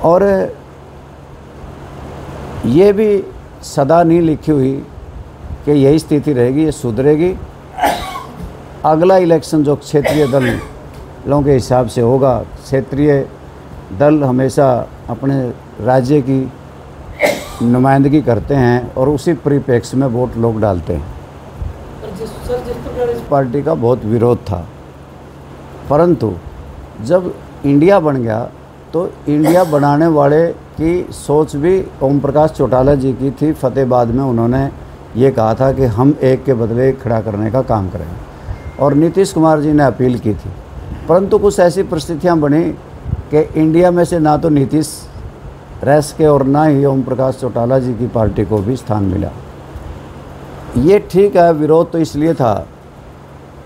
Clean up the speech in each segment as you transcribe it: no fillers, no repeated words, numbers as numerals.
और ये भी सदा नहीं लिखी हुई कि यही स्थिति रहेगी, ये सुधरेगी। अगला इलेक्शन जो क्षेत्रीय दलों के हिसाब से होगा, क्षेत्रीय दल हमेशा अपने राज्य की नुमाइंदगी करते हैं और उसी परिप्रेक्ष्य में वोट लोग डालते हैं। जिस प्रकार इस पार्टी का बहुत विरोध था, परंतु जब इंडिया बन गया तो इंडिया बनाने वाले की सोच भी ओम प्रकाश चौटाला जी की थी। फतेहाबाद में उन्होंने ये कहा था कि हम एक के बदले एक खड़ा करने का काम करेंगे, और नीतीश कुमार जी ने अपील की थी। परंतु कुछ ऐसी परिस्थितियां बनी कि इंडिया में से ना तो नीतीश रह सके और ना ही ओम प्रकाश चौटाला जी की पार्टी को भी स्थान मिला। ये ठीक है, विरोध तो इसलिए था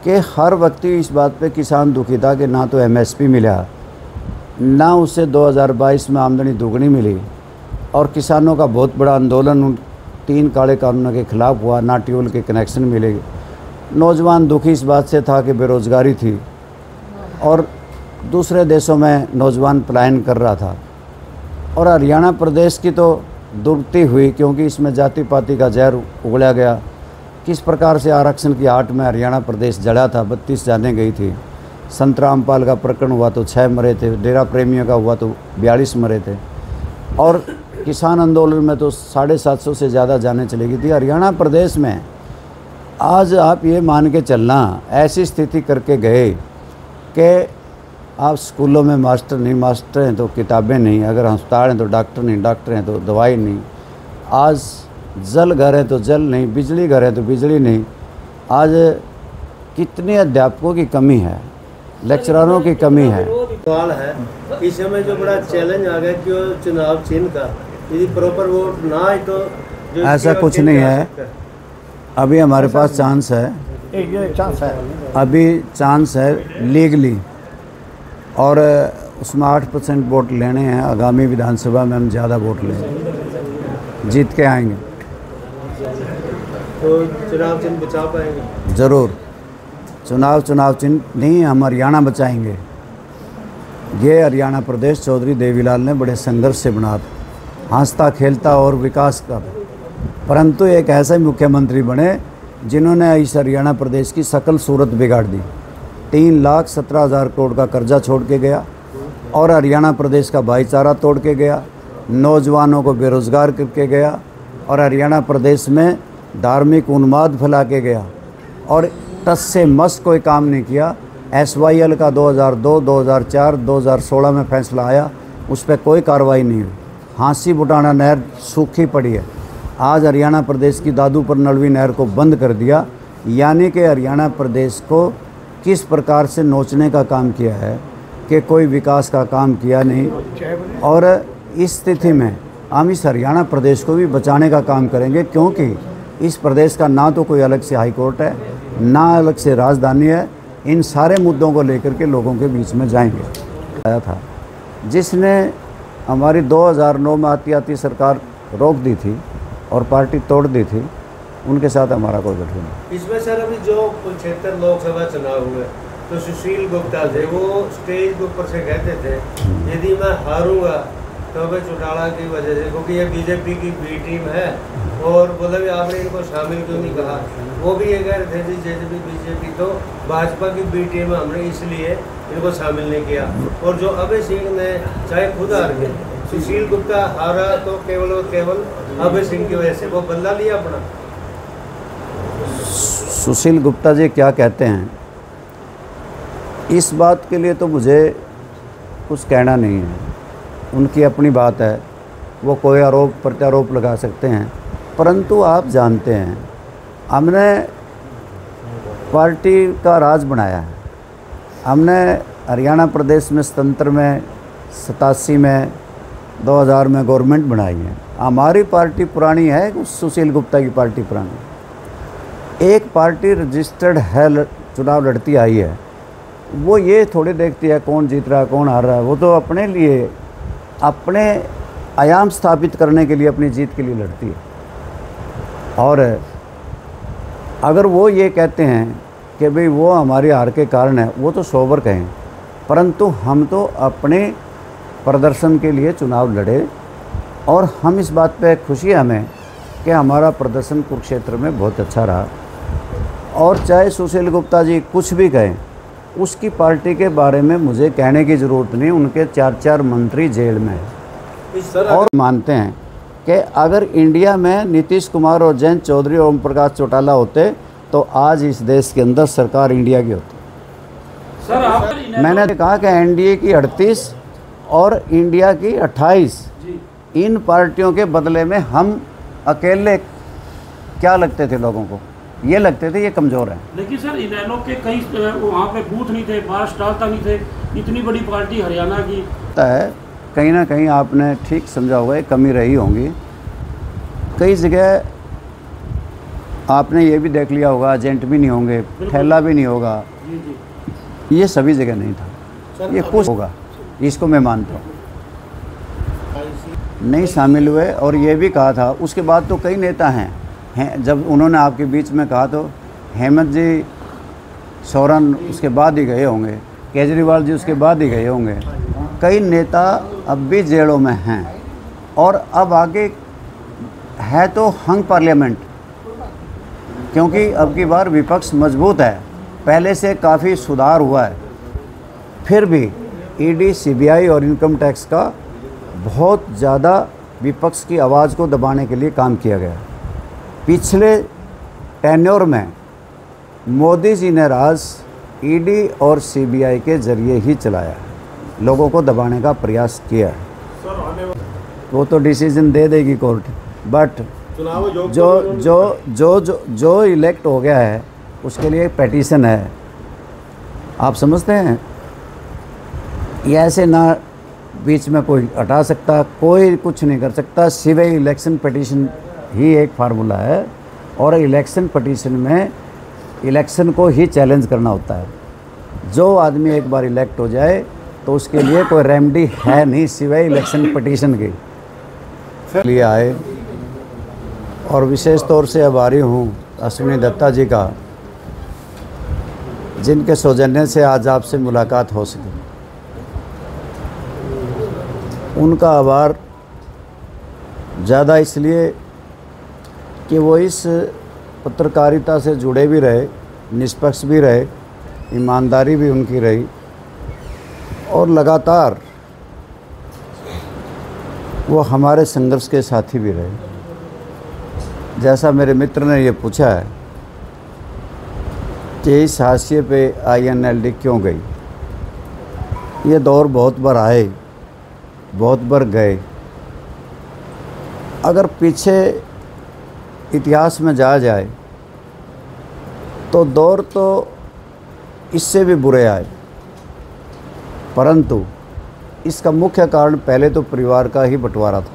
कि हर व्यक्ति इस बात पे किसान दुखी था कि ना तो एमएसपी मिला, ना उससे 2022 में आमदनी दुगनी मिली, और किसानों का बहुत बड़ा आंदोलन उन 3 काले कानूनों के खिलाफ हुआ, ना ट्यूबवेल के कनेक्शन मिले। नौजवान दुखी इस बात से था कि बेरोज़गारी थी और दूसरे देशों में नौजवान पलायन कर रहा था। और हरियाणा प्रदेश की तो दुर्गति हुई, क्योंकि इसमें जाति पाति का जहर उगला गया। किस प्रकार से आरक्षण की आड़ में हरियाणा प्रदेश जला था, 32 जानें गई थी। संत रामपाल का प्रकरण हुआ तो 6 मरे थे, डेरा प्रेमियों का हुआ तो 42 मरे थे, और किसान आंदोलन में तो 750 से ज़्यादा जानें चली गई थी। हरियाणा प्रदेश में आज आप ये मान के चलना, ऐसी स्थिति करके गए कि आप स्कूलों में मास्टर नहीं, मास्टर हैं तो किताबें नहीं, अगर अस्पताल हैं तो डॉक्टर नहीं, डॉक्टर हैं तो दवाई नहीं, आज जल घर है तो जल नहीं, बिजली घर है तो बिजली नहीं। आज कितने अध्यापकों की कमी है, लेक्चररों की कमी है। सवाल है इस समय जो बड़ा चैलेंज आ गया कि चुनाव चिन्ह का यदि प्रॉपर वोट ना आए तो ऐसा कुछ नहीं है। अभी हमारे पास चांस है, अभी चांस है लीगली, और उसमें 8% वोट लेने हैं। आगामी विधानसभा में हम ज़्यादा वोट लेंगे, जीत के आएंगे। तो चुनाव चिन्ह बचा पाएंगे? ज़रूर। चुनाव चिन्ह नहीं, हम हरियाणा बचाएंगे। ये हरियाणा प्रदेश चौधरी देवीलाल ने बड़े संघर्ष से बना था, हंसता खेलता और विकास का, परंतु एक ऐसे मुख्यमंत्री बने जिन्होंने इस हरियाणा प्रदेश की सकल सूरत बिगाड़ दी। 3,17,000 करोड़ का कर्जा छोड़ के गया, और हरियाणा प्रदेश का भाईचारा तोड़ के गया, नौजवानों को बेरोज़गार करके गया, और हरियाणा प्रदेश में धार्मिक उन्माद फैला के गया, और टस से मस कोई काम नहीं किया। SYL का 2002, 2004, 2016 में फैसला आया, उस पर कोई कार्रवाई नहीं हुई। हांसी बुटाना नहर सूखी पड़ी है। आज हरियाणा प्रदेश की दादूपुर नलवी नहर को बंद कर दिया, यानी कि हरियाणा प्रदेश को किस प्रकार से नोचने का काम किया है कि कोई विकास का काम किया नहीं। और इस स्थिति में हम इस हरियाणा प्रदेश को भी बचाने का काम करेंगे, क्योंकि इस प्रदेश का ना तो कोई अलग से हाई कोर्ट है, ना अलग से राजधानी है। इन सारे मुद्दों को लेकर के लोगों के बीच में जाएंगे। आया था जिसने हमारी 2009 में आती सरकार रोक दी थी और पार्टी तोड़ दी थी, उनके साथ हमारा कोई गठन नहीं। इसमें सर अभी जो 76 लोकसभा चुनाव हुए तो सुशील गुप्ता थे, वो स्टेज के ऊपर से कहते थे यदि मैं हारूंगा तो मैं चौटाला की वजह से, क्योंकि ये बीजेपी की बी टीम है, और बोला भी आपने इनको शामिल क्यों नहीं कहा। वो भी ये कह रहे थे जैसे भी बीजेपी तो भाजपा की बी टीम है, हमने इसलिए इनको शामिल नहीं किया। और जो अभय सिंह ने चाहे खुद हार गए, सुशील गुप्ता हारा तो केवल और केवल अभय सिंह की वजह से, वो बदला लिया अपना। सुशील गुप्ता जी क्या कहते हैं इस बात के लिए तो मुझे कुछ कहना नहीं है, उनकी अपनी बात है, वो कोई आरोप प्रत्यारोप लगा सकते हैं। परंतु आप जानते हैं हमने पार्टी का राज बनाया है। हमने हरियाणा प्रदेश में स्वतंत्र में 87 में 2000 में गवर्नमेंट बनाई है। हमारी पार्टी पुरानी है, सुशील गुप्ता की पार्टी पुरानी। एक पार्टी रजिस्टर्ड है, चुनाव लड़ती आई है, वो ये थोड़ी देखती है कौन जीत रहा है कौन हार रहा है। वो तो अपने लिए, अपने आयाम स्थापित करने के लिए, अपनी जीत के लिए लड़ती है। और अगर वो ये कहते हैं कि भाई वो हमारी हार के कारण है, वो तो सोबर कहें, परंतु हम तो अपने प्रदर्शन के लिए चुनाव लड़े और हम इस बात पे खुशी है हमें कि हमारा प्रदर्शन कुरुक्षेत्र में बहुत अच्छा रहा। और चाहे सुशील गुप्ता जी कुछ भी कहें, उसकी पार्टी के बारे में मुझे कहने की ज़रूरत नहीं। उनके 4 मंत्री जेल में हैं और मानते हैं कि अगर इंडिया में नीतीश कुमार और जयंत चौधरी और ओम प्रकाश चौटाला होते तो आज इस देश के अंदर सरकार इंडिया की होती। मैंने कहा कि एनडीए की 38 और इंडिया की 28, इन पार्टियों के बदले में हम अकेले क्या लगते थे लोगों को? ये लगते थे ये कमज़ोर हैं। लेकिन सर इनेलो के कई वहाँ पे बूथ नहीं थे, 5 स्टार तक नहीं थे, इतनी बड़ी पार्टी हरियाणा की है। कहीं ना कहीं आपने ठीक समझा होगा, एक कमी रही होंगी। कई जगह आपने ये भी देख लिया होगा, एजेंट भी नहीं होंगे, ठेला भी नहीं होगा। ये सभी जगह नहीं था, ये कुछ होगा, इसको मैं मानता हूँ। नहीं शामिल हुए और ये भी कहा था। उसके बाद तो कई नेता हैं जब उन्होंने आपके बीच में कहा तो हेमंत जी सोरेन उसके बाद ही गए होंगे, केजरीवाल जी उसके बाद ही गए होंगे। कई नेता अब भी जेलों में हैं और अब आगे है तो हंग पार्लियामेंट, क्योंकि अब की बार विपक्ष मजबूत है, पहले से काफ़ी सुधार हुआ है। फिर भी ईडी, सीबीआई और इनकम टैक्स का बहुत ज़्यादा विपक्ष की आवाज़ को दबाने के लिए काम किया गया। पिछले टेन्योर में मोदी जी ने राज ईडी और सीबीआई के ज़रिए ही चलाया, लोगों को दबाने का प्रयास किया है। वो तो डिसीजन दे देगी कोर्ट, बट जो इलेक्ट हो गया है उसके लिए पेटिशन है। आप समझते हैं ये ऐसे ना बीच में कोई हटा सकता, कोई कुछ नहीं कर सकता, सिवाय इलेक्शन पिटीशन ही एक फार्मूला है। और इलेक्शन पिटीशन में इलेक्शन को ही चैलेंज करना होता है। जो आदमी एक बार इलेक्ट हो जाए तो उसके लिए कोई रेमेडी है नहीं सिवाय इलेक्शन पिटीशन के लिए आए। और विशेष तौर से आभारी हूँ अश्विनी दत्ता जी का, जिनके सौजन्य से आज आपसे मुलाकात हो सकी। उनका आभार ज़्यादा इसलिए कि वो इस पत्रकारिता से जुड़े भी रहे, निष्पक्ष भी रहे, ईमानदारी भी उनकी रही और लगातार वो हमारे संघर्ष के साथी भी रहे। जैसा मेरे मित्र ने ये पूछा है कि इस हाशिए पे INLD क्यों गई, ये दौर बहुत बार आए, बहुत बार गए। अगर पीछे इतिहास में जाया जाए तो दौर तो इससे भी बुरे आए, परंतु इसका मुख्य कारण पहले तो परिवार का ही बंटवारा था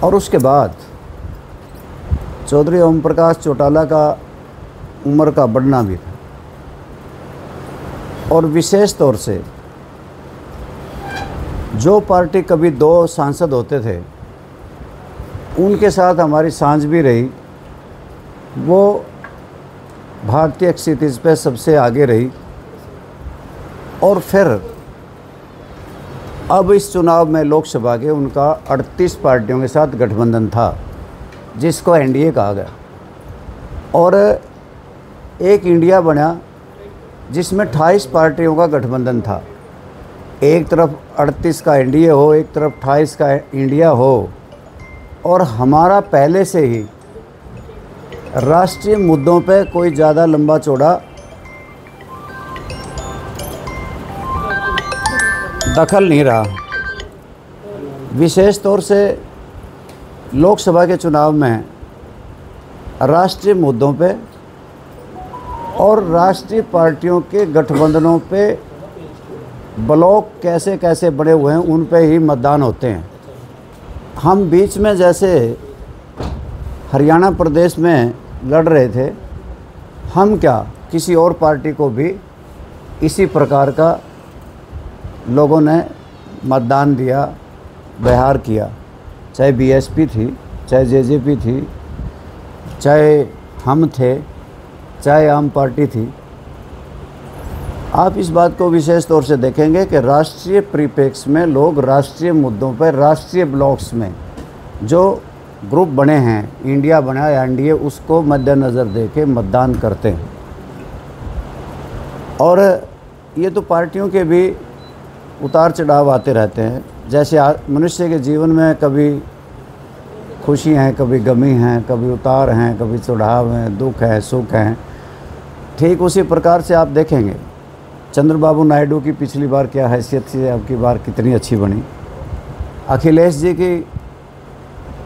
और उसके बाद चौधरी ओम प्रकाश चौटाला का उम्र का बढ़ना भी था। और विशेष तौर से जो पार्टी कभी 2 सांसद होते थे उनके साथ हमारी सांझ भी रही, वो भारतीय क्षितिज पे सबसे आगे रही। और फिर अब इस चुनाव में लोकसभा के उनका 38 पार्टियों के साथ गठबंधन था, जिसको एनडीए कहा गया। और एक इंडिया बना जिसमें 28 पार्टियों का गठबंधन था। एक तरफ 38 का एनडीए हो, एक तरफ 28 का इंडिया हो। और हमारा पहले से ही राष्ट्रीय मुद्दों पे कोई ज़्यादा लंबा चौड़ा दखल नहीं रहा। विशेष तौर से लोकसभा के चुनाव में राष्ट्रीय मुद्दों पे और राष्ट्रीय पार्टियों के गठबंधनों पे ब्लॉक कैसे कैसे बने हुए हैं उन पे ही मतदान होते हैं। हम बीच में जैसे हरियाणा प्रदेश में लड़ रहे थे, हम क्या किसी और पार्टी को भी इसी प्रकार का लोगों ने मतदान दिया, व्यवहार किया, चाहे बीएसपी थी, चाहे जेजेपी थी, चाहे हम थे, चाहे आम पार्टी थी। आप इस बात को विशेष तौर से देखेंगे कि राष्ट्रीय परिप्रेक्ष्य में लोग राष्ट्रीय मुद्दों पर राष्ट्रीय ब्लॉक्स में जो ग्रुप बने हैं, इंडिया बना या एनडीए, उसको मद्देनज़र दे के मतदान करते हैं। और ये तो पार्टियों के भी उतार चढ़ाव आते रहते हैं। जैसे मनुष्य के जीवन में कभी खुशी हैं, कभी गमी हैं, कभी उतार हैं, कभी चढ़ाव हैं, दुख है, सुख हैं। ठीक उसी प्रकार से आप देखेंगे चंद्रबाबू नायडू की पिछली बार क्या हैसियत थी, अब की बार कितनी अच्छी बनी। अखिलेश जी की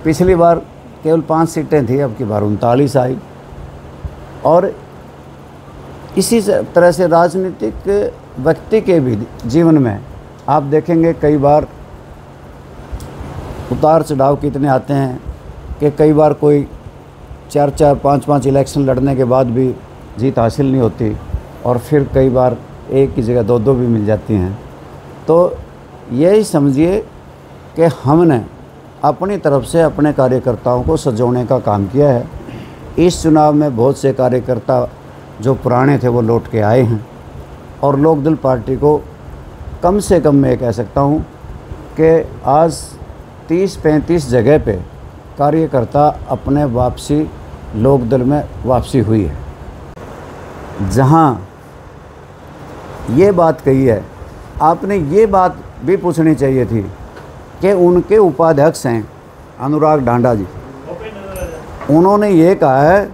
पिछली बार केवल 5 सीटें थी, अब की बार 39 आई। और इसी तरह से राजनीतिक व्यक्ति के भी जीवन में आप देखेंगे कई बार उतार चढ़ाव कितने आते हैं कि कई बार कोई 4-4, 5-5 इलेक्शन लड़ने के बाद भी जीत हासिल नहीं होती, और फिर कई बार एक की जगह 2-2 भी मिल जाती हैं। तो यही समझिए कि हमने अपनी तरफ से अपने कार्यकर्ताओं को सजोने का काम किया है। इस चुनाव में बहुत से कार्यकर्ता जो पुराने थे वो लौट के आए हैं, और लोकदल पार्टी को कम से कम मैं कह सकता हूँ कि आज 30-35 जगह पे कार्यकर्ता अपने वापसी लोकदल में वापसी हुई है। जहाँ ये बात कही है, आपने ये बात भी पूछनी चाहिए थी कि उनके उपाध्यक्ष हैं अनुराग ढांडा जी, उन्होंने ये कहा है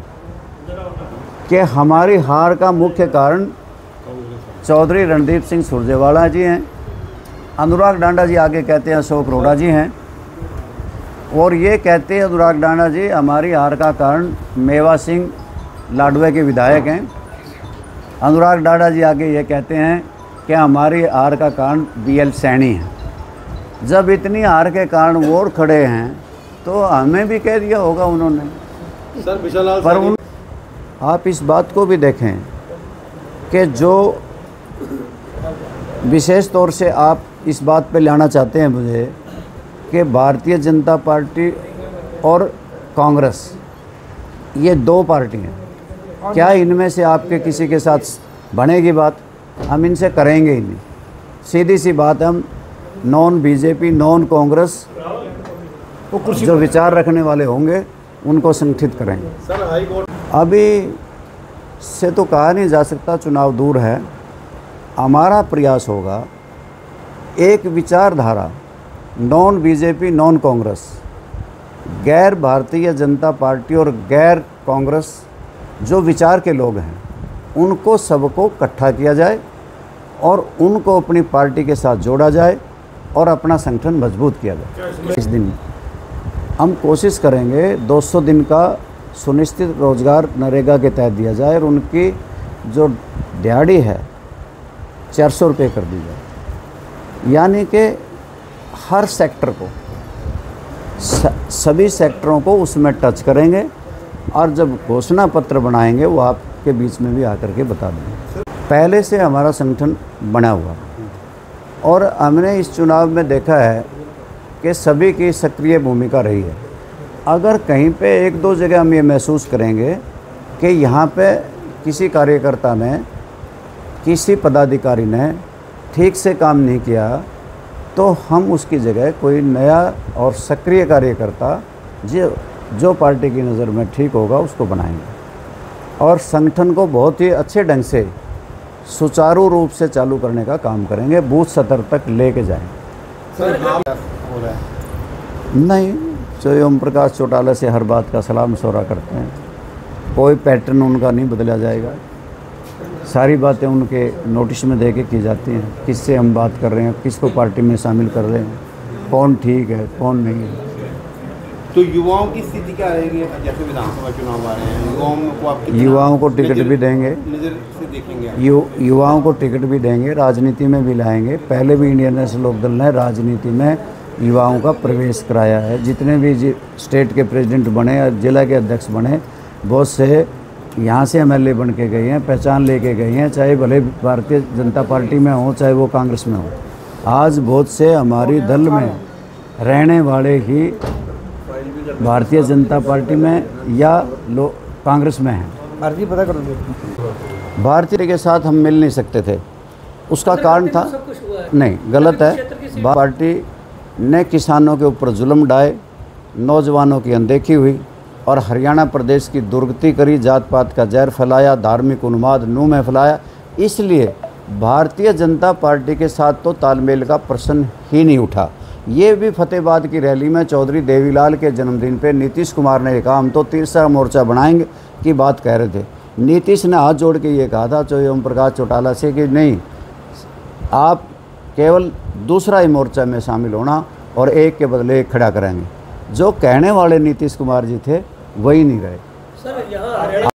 कि हमारी हार का मुख्य कारण चौधरी रणदीप सिंह सुरजेवाला जी हैं। अनुराग ढांडा जी आगे कहते हैं अशोक अरोड़ा जी हैं, और ये कहते हैं अनुराग ढांडा जी हमारी हार का कारण मेवा सिंह लाडवे के विधायक हैं। अनुराग ढांडा जी आगे ये कहते हैं कि हमारी हार का कारण BL सैनी है। जब इतनी हार के कारण वो खड़े हैं तो हमें भी कह दिया होगा उन्होंने। सर विशाल पर आप इस बात को भी देखें कि जो विशेष तौर से आप इस बात पे लाना चाहते हैं मुझे कि भारतीय जनता पार्टी और कांग्रेस, ये 2 पार्टी हैं, क्या इनमें से आपके किसी के साथ बनेगी बात? हम इनसे करेंगे ही नहीं। सीधी सी बात, हम नॉन बीजेपी, नॉन कांग्रेस जो विचार रखने वाले होंगे उनको संगठित करेंगे। सर हाई कोर्ट अभी से तो कहा नहीं जा सकता, चुनाव दूर है। हमारा प्रयास होगा एक विचारधारा नॉन बीजेपी, नॉन कांग्रेस, गैर भारतीय जनता पार्टी और गैर कांग्रेस जो विचार के लोग हैं उनको सबको इकट्ठा किया जाए और उनको अपनी पार्टी के साथ जोड़ा जाए और अपना संगठन मजबूत किया जाए। इस दिन हम कोशिश करेंगे 200 दिन का सुनिश्चित रोजगार नरेगा के तहत दिया जाए और उनकी जो दिहाड़ी है 400 रुपये कर दी जाए। यानी कि हर सेक्टर को, सभी सेक्टरों को उसमें टच करेंगे, और जब घोषणा पत्र बनाएंगे वो आपके बीच में भी आकर के बता देंगे। पहले से हमारा संगठन बना हुआ और हमने इस चुनाव में देखा है कि सभी की सक्रिय भूमिका रही है। अगर कहीं पे 1-2 जगह हम ये महसूस करेंगे कि यहाँ पे किसी कार्यकर्ता ने, किसी पदाधिकारी ने ठीक से काम नहीं किया, तो हम उसकी जगह कोई नया और सक्रिय कार्यकर्ता जो पार्टी की नज़र में ठीक होगा उसको बनाएंगे और संगठन को बहुत ही अच्छे ढंग से सुचारू रूप से चालू करने का काम करेंगे, बूथ स्तर तक लेके जाएंगे। सर हो रहा है नहीं, जो ओम प्रकाश चौटाला से हर बात का सलाम मशवरा करते हैं, कोई पैटर्न उनका नहीं बदला जाएगा। सारी बातें उनके नोटिस में दे के की जाती हैं, किससे हम बात कर रहे हैं, किसको पार्टी में शामिल कर रहे हैं, कौन ठीक है कौन नहीं है। तो युवाओं की स्थिति क्या रहेगी? जैसे विधानसभा चुनाव आ रहे हैं, युवाओं को टिकट भी देंगे, नजर से देखेंगे? युवाओं को टिकट भी देंगे, राजनीति में भी लाएंगे। पहले भी इंडियन नेशनल लोकदल ने राजनीति में युवाओं का प्रवेश कराया है। जितने भी स्टेट के प्रेसिडेंट बने या जिला के अध्यक्ष बने, बहुत से यहाँ से MLA बन के गए हैं, पहचान लेके गए हैं, चाहे भले भारतीय जनता पार्टी में हो चाहे वो कांग्रेस में हो। आज बहुत से हमारी दल में रहने वाले ही भारतीय जनता पार्टी में या कांग्रेस में हैं। अर्जी पता कर लो। भारतीय के साथ हम मिल नहीं सकते थे, उसका कारण था, सब कुछ हुआ है। नहीं गलत है। क्षेत्र की सीट- पार्टी ने किसानों के ऊपर जुल्म ढाए, नौजवानों की अनदेखी हुई और हरियाणा प्रदेश की दुर्गति करी, जात पात का जहर फैलाया, धार्मिक उन्माद मुँह में फैलाया। इसलिए भारतीय जनता पार्टी के साथ तो तालमेल का प्रश्न ही नहीं उठा। ये भी फतेहाबाद की रैली में चौधरी देवीलाल के जन्मदिन पे नीतीश कुमार ने कहा हम तो तीसरा मोर्चा बनाएंगे की बात कह रहे थे। नीतीश ने हाथ जोड़ के ये कहा था ओम प्रकाश चौटाला से कि नहीं, आप केवल दूसरा ही मोर्चा में शामिल होना और एक के बदले एक खड़ा करेंगे। जो कहने वाले नीतीश कुमार जी थे वही नहीं रहे। सर यहाँ हरियाणा